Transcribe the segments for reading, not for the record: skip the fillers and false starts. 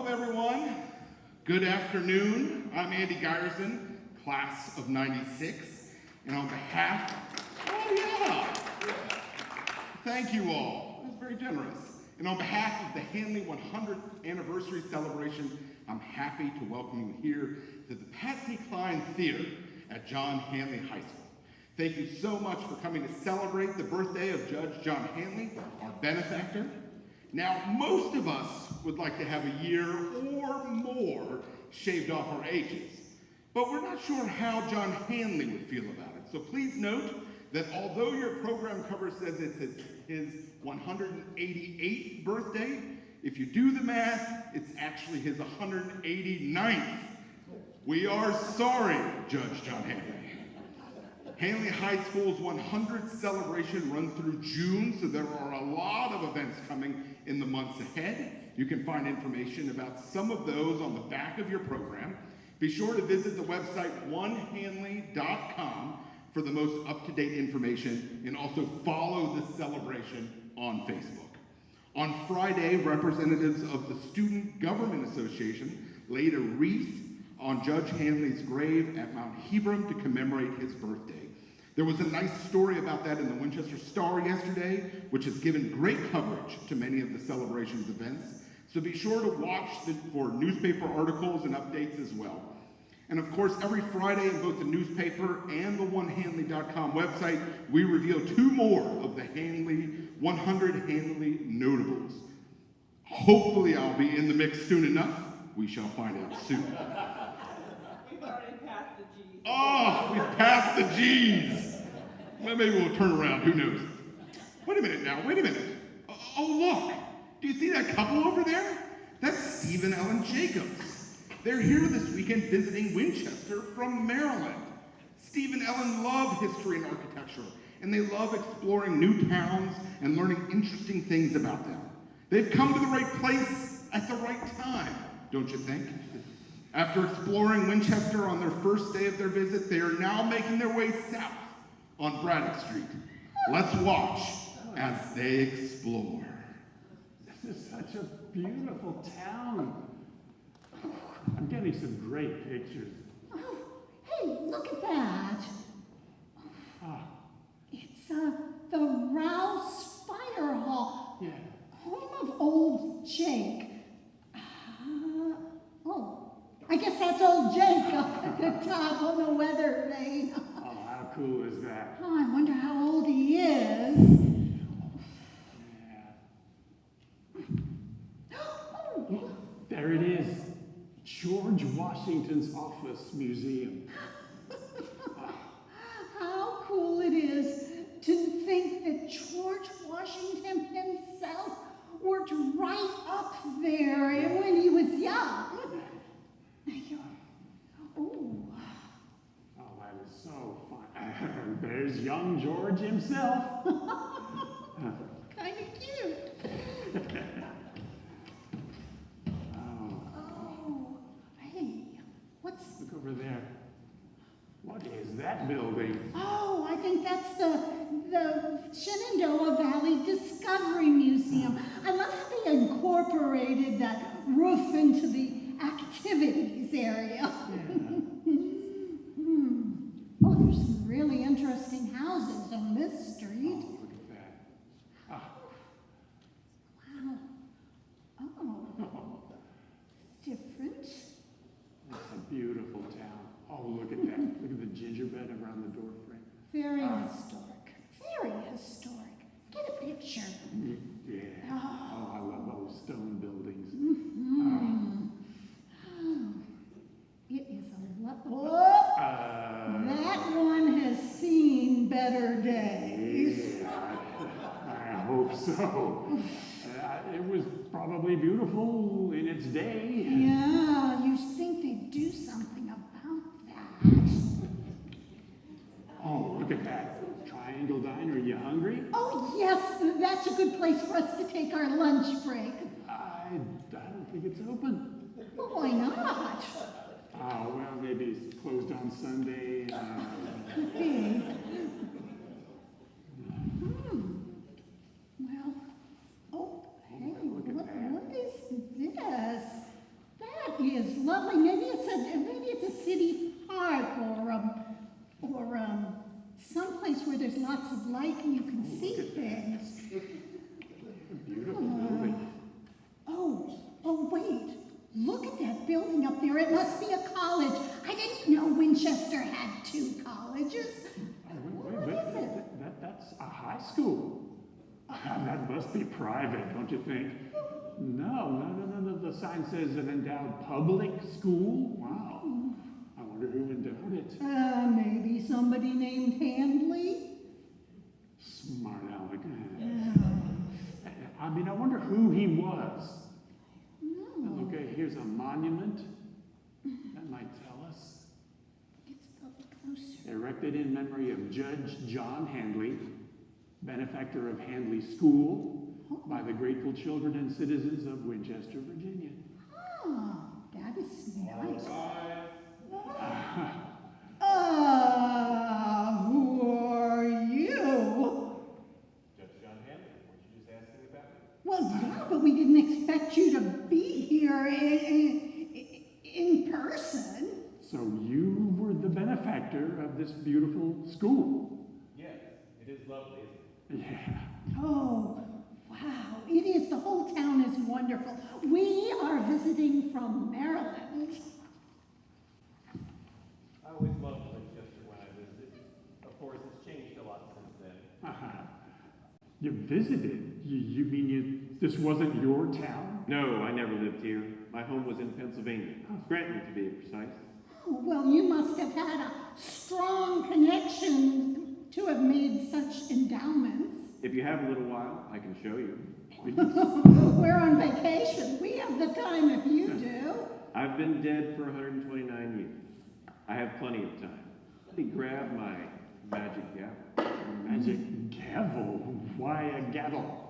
everyone. Good afternoon. I'm Andy Geyerson, class of '96, and on behalf, thank you all. That's very generous. And on behalf of the Handley 100th anniversary celebration, I'm happy to welcome you here to the Patsy Cline Theater at John Handley High School. Thank you so much for coming to celebrate the birthday of Judge John Handley, our benefactor. Now, most of us would like to have a year or more shaved off our ages, but we're not sure how John Handley would feel about it. So please note that although your program cover says it's his 188th birthday, if you do the math, it's actually his 189th. We are sorry, Judge John Handley. Handley High School's 100th celebration runs through June, so there are a lot of events coming in the months ahead. You can find information about some of those on the back of your program. Be sure to visit the website onehandley.com for the most up-to-date information, and also follow the celebration on Facebook. On Friday, representatives of the Student Government Association laid a wreath on Judge Handley's grave at Mount Hebron to commemorate his birthday. There was a nice story about that in the Winchester Star yesterday, which has given great coverage to many of the celebration's events. So be sure to watch for newspaper articles and updates as well. And of course, every Friday in both the newspaper and the onehandley.com website, we reveal 2 more of the Handley 100 Handley Notables. Hopefully I'll be in the mix soon enough. We shall find out soon. We've already passed the G's. Oh, we've passed the G's. Well, maybe we'll turn around, who knows? Wait a minute now, wait a minute. Oh, look, do you see that couple over there? That's Steve and Ellen Jacobs. They're here this weekend visiting Winchester from Maryland. Steve and Ellen love history and architecture, and they love exploring new towns and learning interesting things about them. They've come to the right place at the right time, don't you think? After exploring Winchester on their first day of their visit, they are now making their way south on Braddock Street. Let's watch as they explore. This is such a beautiful town. I'm getting some great pictures. Oh, hey, look at that. It's the Rouse Fire Hall, Yeah. home of old Jake. I guess that's old Jake up at the top on the weather vane. Oh, how cool is that? Oh, I wonder how old he is. Yeah. Oh, there it is. George Washington's Office Museum. How cool it is to think that George Washington himself worked right up there and when he was young. Oh, that is so fun. There's young George himself. Kind of cute. Oh, Hey, what's... look over there. What is that building? Oh, I think that's the Shenandoah Valley Discovery Museum. I love how they incorporated that roof into the activities area. Oh, there's some really interesting houses on this street. Oh, look at that. Wow. Oh, different. It's a beautiful town. Oh, look at that. Look at the gingerbread around the door frame. Very historic. Very historic. Get a picture. Yeah. Oh, I love those stone buildings. It is a lot. That one has seen better days. Yeah, I hope so. It was probably beautiful in its day. Yeah, you think they'd do something about that. Oh, look at that. Triangle Diner, you hungry? Oh, yes, that's a good place for us to take our lunch break. I don't think it's open. Well, why not? Oh, well, maybe it's closed on Sunday. Okay. Well, oh, hey, look at that. what is this? is lovely. Maybe it's a city park or someplace where there's lots of light and you can see things. Beautiful building. Oh, wait. Look at that building up there. It must be a college. I didn't know Winchester had 2 colleges. What is it? That's a high school. That must be private, don't you think? No. The sign says an endowed public school. Wow. I wonder who endowed it. Maybe somebody named Handley? Smart aleck. I mean, I wonder who he was. No. Okay, here's a monument. That might tell us. It's probably closer. Erected in memory of Judge John Handley, benefactor of Handley School, by the grateful children and citizens of Winchester, Virginia. Oh, that is nice. Who are you? Judge John Handley, weren't you just asking about me? Well, yeah, but we didn't expect you to be here in person. So you were the benefactor of this beautiful school? Yes, it is lovely, isn't it? Yeah. Oh, wow, it is. The whole town is wonderful. We are visiting from Maryland. I always loved Winchester when I visited. Of course, it's changed a lot since then. You visited? You mean this wasn't your town? No, I never lived here. My home was in Pennsylvania, Scranton to be precise. Oh, well, you must have had a strong connection to have made such endowments. If you have a little while, I can show you. We're on vacation. We have the time if you do. I've been dead for 129 years. I have plenty of time. Let me grab my magic gavel. Magic gavel? Why a gavel?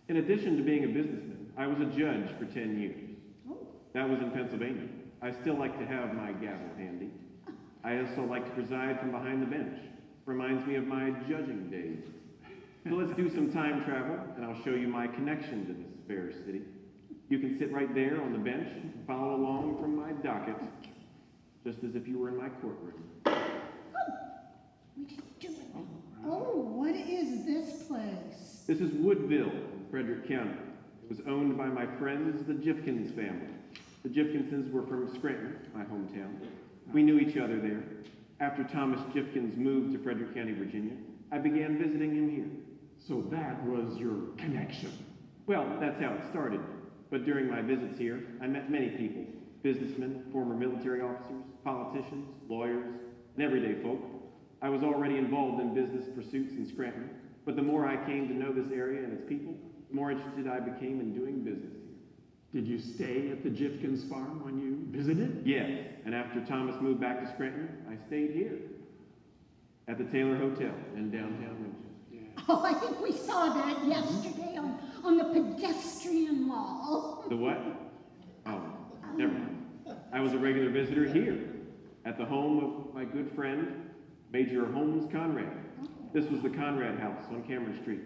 In addition to being a businessman, I was a judge for 10 years. Oh. That was in Pennsylvania. I still like to have my gavel handy. I also like to preside from behind the bench. Reminds me of my judging days. So let's do some time travel, and I'll show you my connection to this fair city. You can sit right there on the bench and follow along from my docket, just as if you were in my courtroom. Oh, we didn't do it. Oh, what is this place? This is Woodville, in Frederick County. It was owned by my friends, the Jifkins family. The Jifkinses were from Scranton, my hometown. We knew each other there. After Thomas Jifkins moved to Frederick County, Virginia, I began visiting him here. So that was your connection. Well, that's how it started. But during my visits here, I met many people, businessmen, former military officers, politicians, lawyers, and everyday folk. I was already involved in business pursuits in Scranton, but the more I came to know this area and its people, the more interested I became in doing business here. Did you stay at the Jifkins farm when you visited? Yes, and after Thomas moved back to Scranton, I stayed here at the Taylor Hotel in downtown Winchester. Oh, I think we saw that yesterday on the pedestrian wall. The what? Oh, never mind. I was a regular visitor here at the home of my good friend, Major Holmes Conrad. This was the Conrad house on Cameron Street.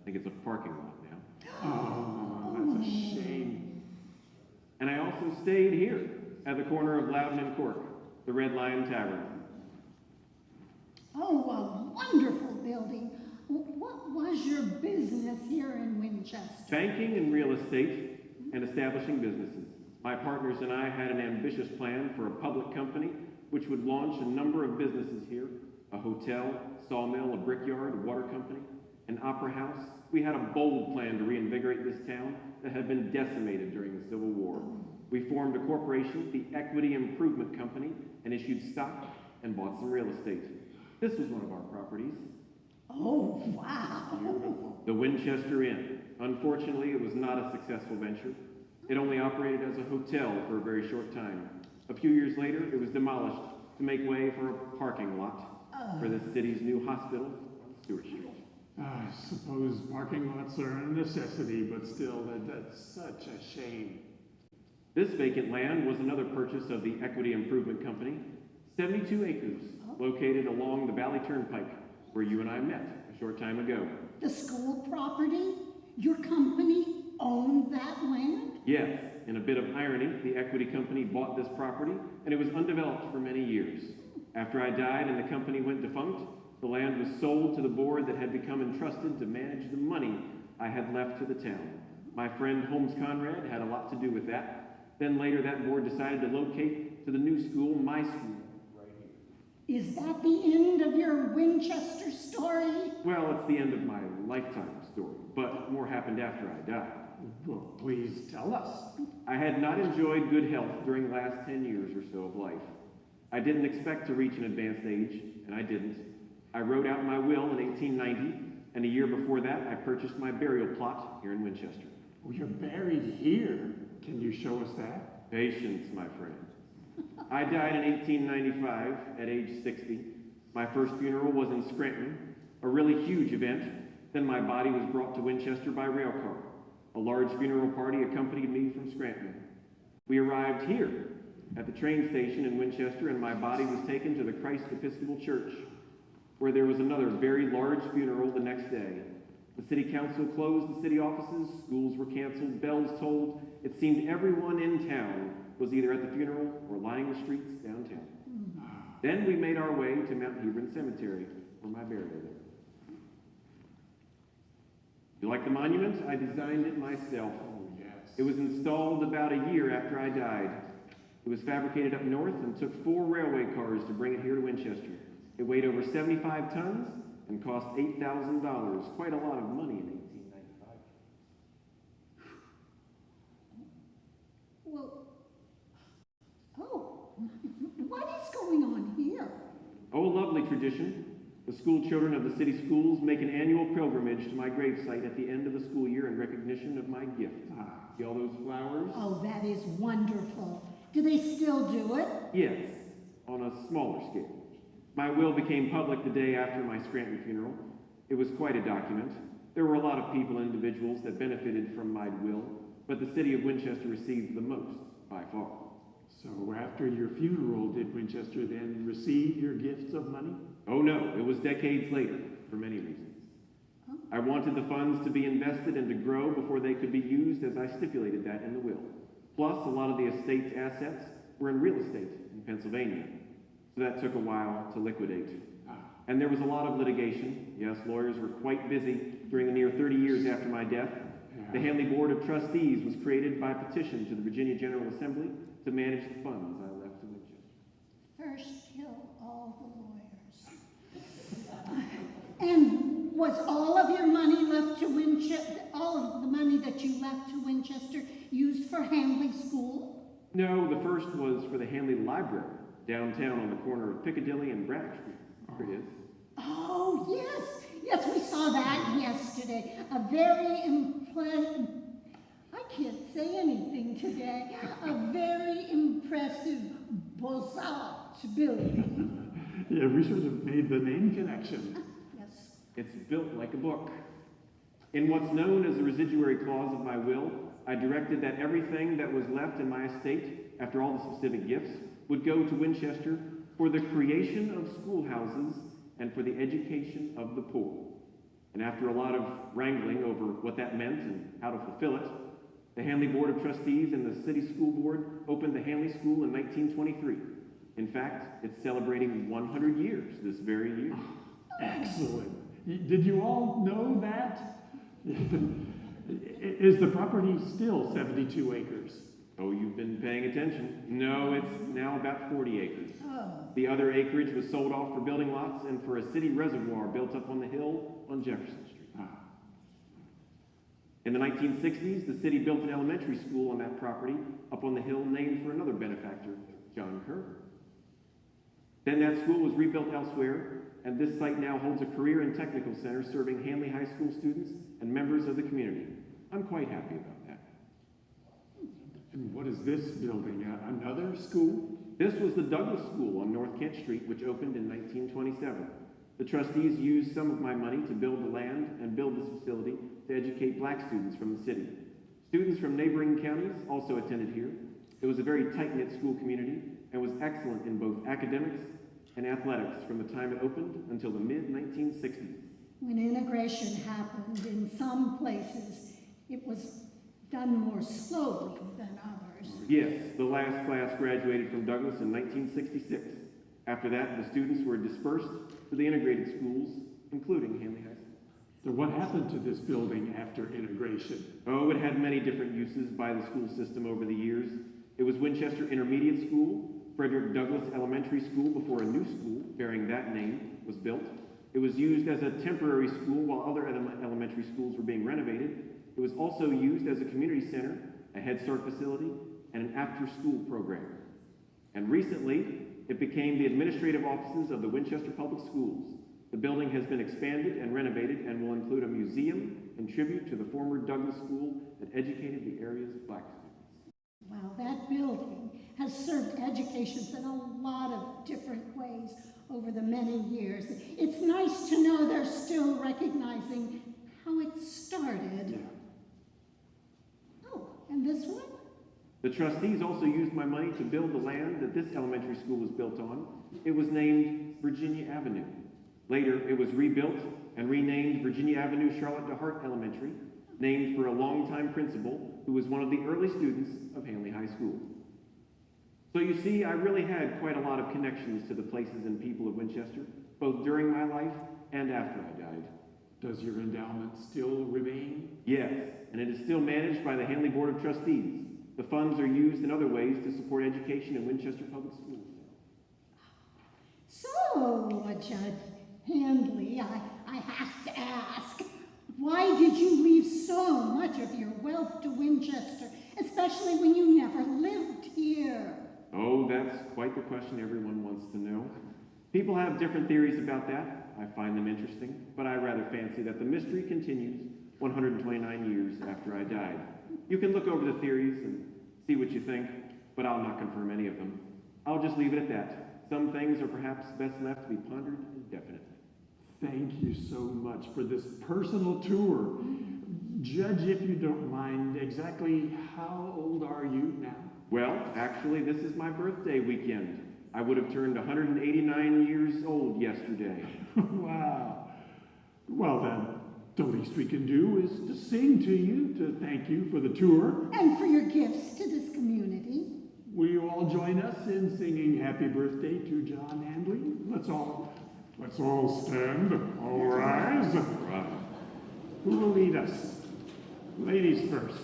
I think it's a parking lot now. Oh, that's a shame. And I also stayed here at the corner of Loudon and Cork, the Red Lion Tavern. Oh, a wonderful building. What was your business here in Winchester? Banking and real estate and establishing businesses. My partners and I had an ambitious plan for a public company which would launch a number of businesses here: a hotel, sawmill, a brickyard, a water company, an opera house. We had a bold plan to reinvigorate this town that had been decimated during the Civil War. We formed a corporation, the Equity Improvement Company, and issued stock and bought some real estate. This was one of our properties. Oh, wow. The Winchester Inn. Unfortunately, it was not a successful venture. It only operated as a hotel for a very short time. A few years later, it was demolished to make way for a parking lot for the city's new hospital on Stewart Street. I suppose parking lots are a necessity, but still, that's such a shame. This vacant land was another purchase of the Equity Improvement Company, 72 acres, located along the Valley Turnpike, where you and I met a short time ago. The school property? Your company owned that land? Yes, in a bit of irony, the equity company bought this property, and it was undeveloped for many years. After I died and the company went defunct, the land was sold to the board that had become entrusted to manage the money I had left to the town. My friend Holmes Conrad had a lot to do with that. Then later that board decided to locate to the new school, my school, right here. Is that the end of your Winchester story? Well, it's the end of my lifetime story, but more happened after I died. Well, please tell us. I had not enjoyed good health during the last 10 years or so of life. I didn't expect to reach an advanced age, and I didn't. I wrote out my will in 1890, and a year before that, I purchased my burial plot here in Winchester. Oh, you're buried here. Can you show us that? Patience, my friend. I died in 1895 at age 60. My first funeral was in Scranton, a really huge event. Then my body was brought to Winchester by rail car. A large funeral party accompanied me from Scranton. We arrived here at the train station in Winchester, and my body was taken to the Christ Episcopal Church, where there was another very large funeral the next day. The city council closed the city offices, schools were canceled, bells tolled. It seemed everyone in town was either at the funeral or lining the streets downtown. Then we made our way to Mount Hebron Cemetery for my burial there. You like the monument? I designed it myself. Oh, yes. It was installed about a year after I died. It was fabricated up north and took 4 railway cars to bring it here to Winchester. It weighed over 75 tons and cost $8,000, quite a lot of money in 1895. Well, oh, what is going on here? Oh, a lovely tradition. The school children of the city schools make an annual pilgrimage to my gravesite at the end of the school year in recognition of my gift. See all those flowers? Oh, that is wonderful. Do they still do it? Yes, on a smaller scale. My will became public the day after my Scranton funeral. It was quite a document. There were a lot of people and individuals that benefited from my will, but the city of Winchester received the most, by far. So after your funeral, did Winchester then receive your gifts of money? Oh no, it was decades later, for many reasons. I wanted the funds to be invested and to grow before they could be used as I stipulated that in the will. Plus, a lot of the estate's assets were in real estate in Pennsylvania. So that took a while to liquidate. And there was a lot of litigation. Yes, lawyers were quite busy during the near 30 years after my death. The Handley Board of Trustees was created by petition to the Virginia General Assembly to manage the funds I left to Winchester. First kill all the lawyers. And was all of your money left to Winchester, all of the money that you left to Winchester used for Handley School? No, the first was for the Handley Library, downtown on the corner of Piccadilly and Braddock Street. Here it is. Oh, yes. Yes, we saw that yesterday. A very I can't say anything today. A very impressive Beaux-Arts building. Yeah, we should have made the name connection. Yes. It's built like a book. In what's known as the residuary clause of my will, I directed that everything that was left in my estate, after all the specific gifts, would go to Winchester for the creation of schoolhouses and for the education of the poor. And after a lot of wrangling over what that meant and how to fulfill it, the Handley Board of Trustees and the City School Board opened the Handley School in 1923. In fact, it's celebrating 100 years this very year. Excellent. Did you all know that? Is the property still 72 acres? Oh, you've been paying attention. No, it's now about 40 acres. Oh. The other acreage was sold off for building lots and for a city reservoir built up on the hill on Jefferson Street. In the 1960s, the city built an elementary school on that property up on the hill named for another benefactor, John Kerr. Then that school was rebuilt elsewhere, and this site now holds a career and technical center serving Handley High School students and members of the community. I'm quite happy about that. And what is this building? Another school? This was the Douglas School on North Kent Street, which opened in 1927. The trustees used some of my money to build the land and build this facility to educate black students from the city. Students from neighboring counties also attended here. It was a very tight-knit school community and was excellent in both academics and athletics from the time it opened until the mid-1960s. When integration happened in some places, it was done more slowly than others. Yes, the last class graduated from Douglas in 1966. After that, the students were dispersed to the integrated schools, including Handley High School. So what happened to this building after integration? Oh, it had many different uses by the school system over the years. It was Winchester Intermediate School, Frederick Douglass Elementary School before a new school bearing that name was built. It was used as a temporary school while other elementary schools were being renovated. It was also used as a community center, a Head Start facility, and an after-school program. And recently, it became the administrative offices of the Winchester Public Schools. The building has been expanded and renovated and will include a museum and tribute to the former Douglas School that educated the area's black students. Wow, that building has served education in a lot of different ways over the many years. It's nice to know they're still recognizing how it started. Yeah. Oh, and this one? The trustees also used my money to build the land that this elementary school was built on. It was named Virginia Avenue. Later, it was rebuilt and renamed Virginia Avenue Charlotte DeHart Elementary, named for a longtime principal who was one of the early students of Handley High School. So you see, I really had quite a lot of connections to the places and people of Winchester, both during my life and after I died. Does your endowment still remain? Yes, and it is still managed by the Handley Board of Trustees. The funds are used in other ways to support education in Winchester Public Schools. So, Judge Handley, I have to ask, why did you leave so much of your wealth to Winchester, especially when you never lived here? Oh, that's quite the question everyone wants to know. People have different theories about that. I find them interesting, but I rather fancy that the mystery continues 129 years after I died. You can look over the theories and see what you think, but I'll not confirm any of them. I'll just leave it at that. Some things are perhaps best left to be pondered indefinitely. Thank you so much for this personal tour. Judge, if you don't mind, exactly how old are you now? Well, actually, this is my birthday weekend. I would have turned 189 years old yesterday. Wow. Well then, the least we can do is to sing to you to thank you for the tour. And for your gifts to this community. Will you all join us in singing happy birthday to John Handley? Let's all stand, all rise. Right. Who will lead us? Ladies first.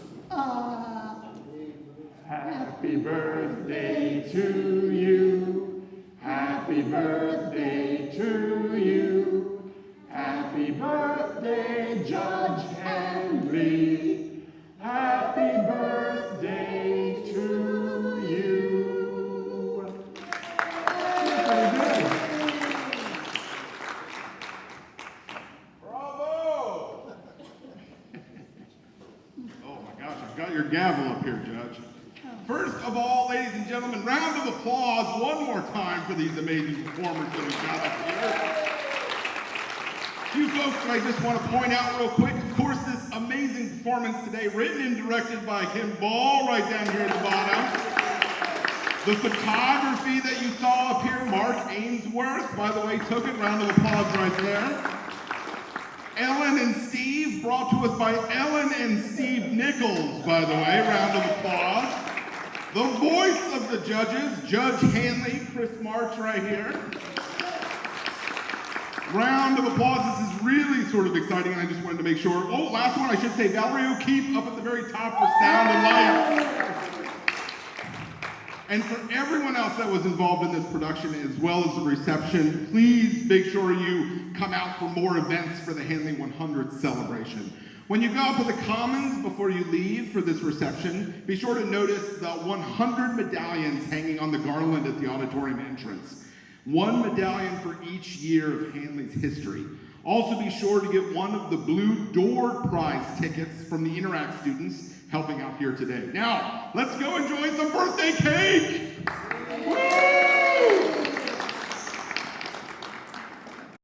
Happy birthday to you. Happy birthday to you. Happy birthday, Judge Handley. Happy birthday to you. Very good. Bravo! Oh my gosh, I've got your gavel up here, Judge. First of all, ladies and gentlemen, round of applause one more time for these amazing performers that we've got up here. A few folks that I just want to point out real quick. Of course, this amazing performance today, written and directed by Kim Ball, right down here at the bottom. The photography that you saw up here, Mark Ainsworth, by the way, took it. Round of applause right there. Ellen and Steve, brought to us by Ellen and Steve Nichols, by the way. Round of applause. The voice of the judges, Judge Handley, Chris March right here. Round of applause. This is really sort of exciting, and I just wanted to make sure. Oh, last one, I should say, Valerie O'Keefe up at the very top for sound and lights. And for everyone else that was involved in this production, as well as the reception, please make sure you come out for more events for the Handley 100th celebration. When you go up to the Commons before you leave for this reception, be sure to notice the 100 medallions hanging on the garland at the auditorium entrance. One medallion for each year of Handley's history. Also be sure to get one of the Blue Door Prize tickets from the Interact students helping out here today. Now, let's go enjoy some birthday cake! Woo!